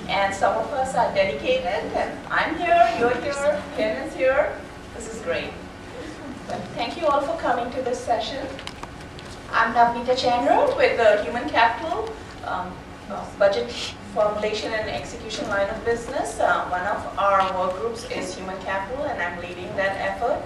And some of us are dedicated, and I'm here, you're here, Ken is here. This is great. But thank you all for coming to this session. I'm Navneeta Chandra with the Human Capital Budget Formulation and Execution line of business. One of our work groups is Human Capital, and I'm leading that effort.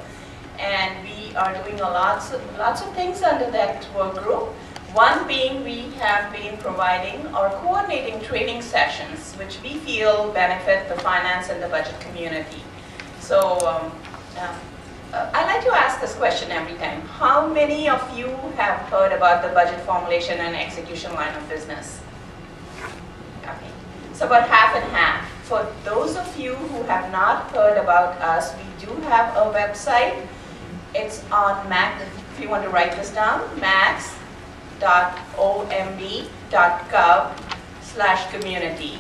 And we are doing lots of things under that work group. One being we have been providing or coordinating training sessions, which we feel benefit the finance and the budget community. So I like to ask this question every time. How many of you have heard about the budget formulation and execution line of business? Okay. So about half and half. For those of you who have not heard about us, we do have a website. It's on Mac, if you want to write this down, max.omb.gov/community.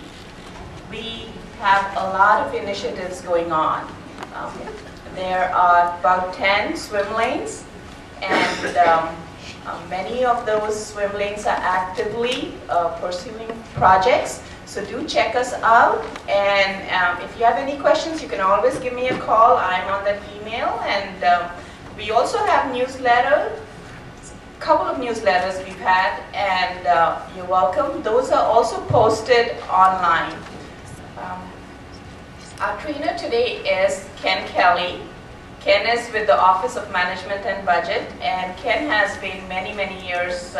We have a lot of initiatives going on. There are about 10 swim lanes, and many of those swim lanes are actively pursuing projects. So do check us out, and if you have any questions, you can always give me a call. I'm on that email, and we also have newsletters, a couple of newsletters we've had, and you're welcome. Those are also posted online. Our trainer today is Ken Kelly. Ken is with the Office of Management and Budget, and Ken has been many years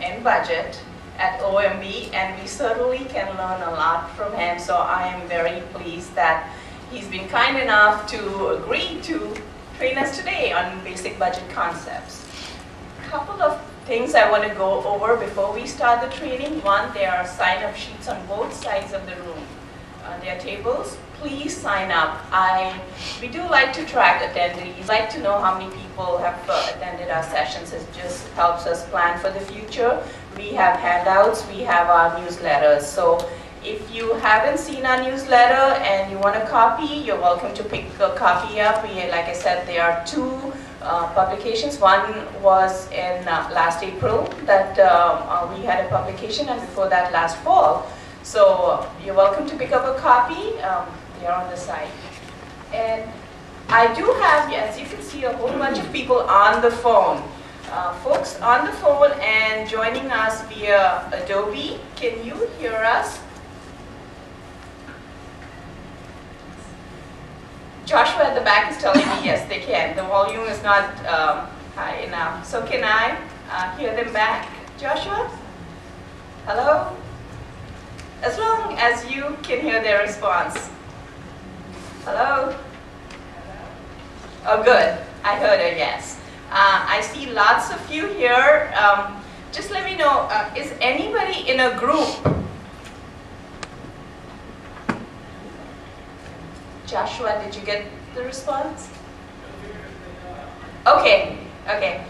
in budget at OMB, and we certainly can learn a lot from him. So I am very pleased that he's been kind enough to agree to train us today on basic budget concepts. A couple of things I want to go over before we start the training. One, there are sign-up sheets on both sides of the room. There are tables. Please sign up. We do like to track attendees. Like to know how many people have attended our sessions. It just helps us plan for the future. We have handouts. We have our newsletters. So if you haven't seen our newsletter and you want a copy, you're welcome to pick a copy up. Like I said, there are two publications. One was in last April that we had a publication, and before that last fall. So you're welcome to pick up a copy. They're on the site. And I do have, as you can see, a whole bunch of people on the phone. Folks on the phone and joining us via Adobe. Can you hear us? Joshua at the back is telling me yes, they can. The volume is not high enough. So can I hear them back? Joshua? Hello? As long as you can hear their response. Hello? Oh, good. I heard a yes. I see lots of you here. Just let me know, is anybody in a group? Joshua, did you get the response? Okay, okay.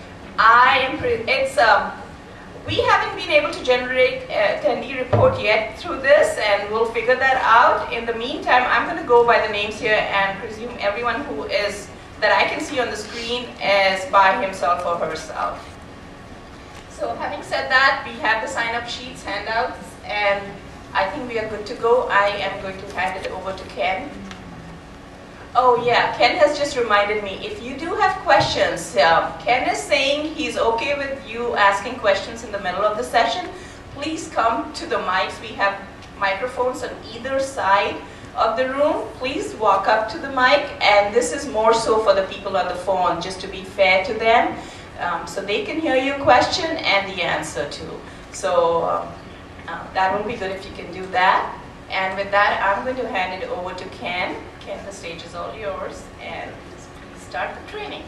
We haven't been able to generate attendee report yet through this, and we'll figure that out. In the meantime, I'm going to go by the names here and presume everyone who is, that I can see on the screen, is by himself or herself. So having said that, we have the sign-up sheets, handouts, and I think we are good to go. I am going to hand it over to Ken. Oh yeah, Ken has just reminded me, if you do have questions, Ken is saying he's okay with you asking questions in the middle of the session. Please come to the mics. We have microphones on either side of the room. Please walk up to the mic, and this is more so for the people on the phone, just to be fair to them, so they can hear your question and the answer too. So that would be good if you can do that. And with that, I'm going to hand it over to Ken. Ken, the stage is all yours, and please start the training.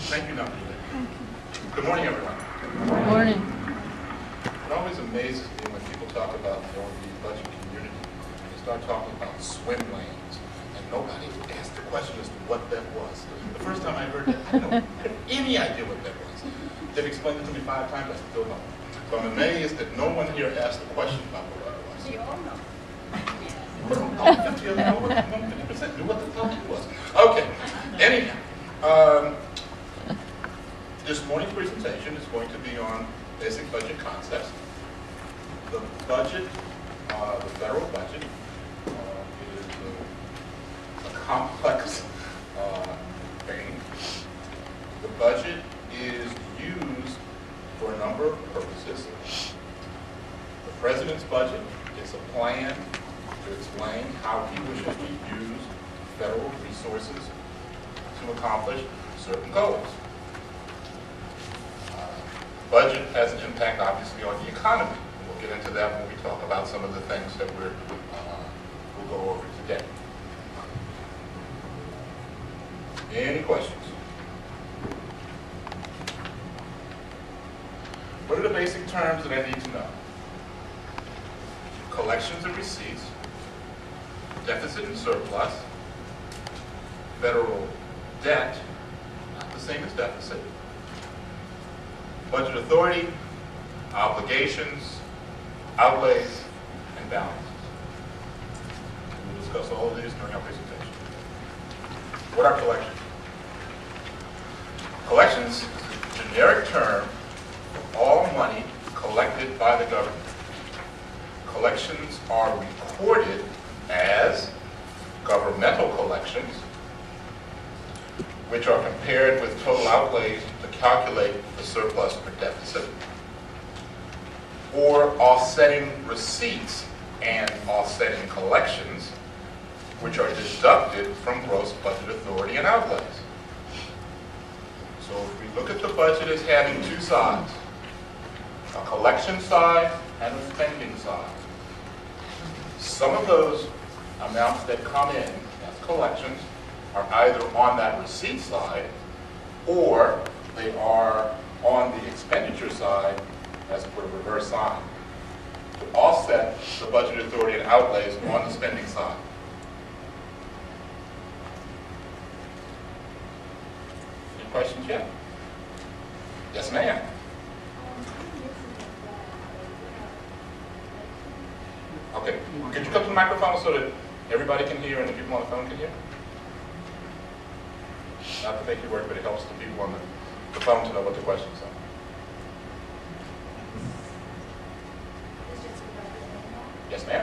Thank you, Navneeta. Good morning, everyone. Good morning. It always amazes me when people talk about the OMB budget community. They start talking about swim lanes, and nobody asked the question as to what that was. The first time I heard that, I didn't have any idea what that was. they've explained it to me 5 times, I still don't know. So I'm amazed that no one here asked a question about what that was. You all know. All 50 of them, over 50% knew what the fuck it was. Okay, anyhow, this morning's presentation is going to be on basic budget concepts. The budget, the federal budget, is a complex thing. The budget is used for a number of purposes. The president's budget is a plan to explain how he wishes to use federal resources to accomplish certain goals. Budget has an impact, obviously, on the economy. We'll get into that when we talk about some of the things that we'll go over today. Any questions? What are the basic terms that I need to know? Collections and receipts, deficit and surplus, federal debt, not the same as deficit, budget authority, obligations, outlays, and balances. We'll discuss all of these during our presentation. What are collections? Collections is a generic term for all money collected by the government. Collections are recorded as governmental collections, which are compared with total outlays to calculate the surplus or deficit, or offsetting receipts and offsetting collections, which are deducted from gross budget authority and outlays. So if we look at the budget as having two sides, a collection side and a spending side. Some of those amounts that come in as collections are either on that receipt side or they are on the expenditure side as with a reverse sign to offset the budget authority and outlays on the spending side. Any questions yet? Yes, ma'am. Okay, could you come to the microphone so that everybody can hear and the people on the phone can hear? Not to make you work, but it helps the people on the phone to know what the questions are. Yes, ma'am.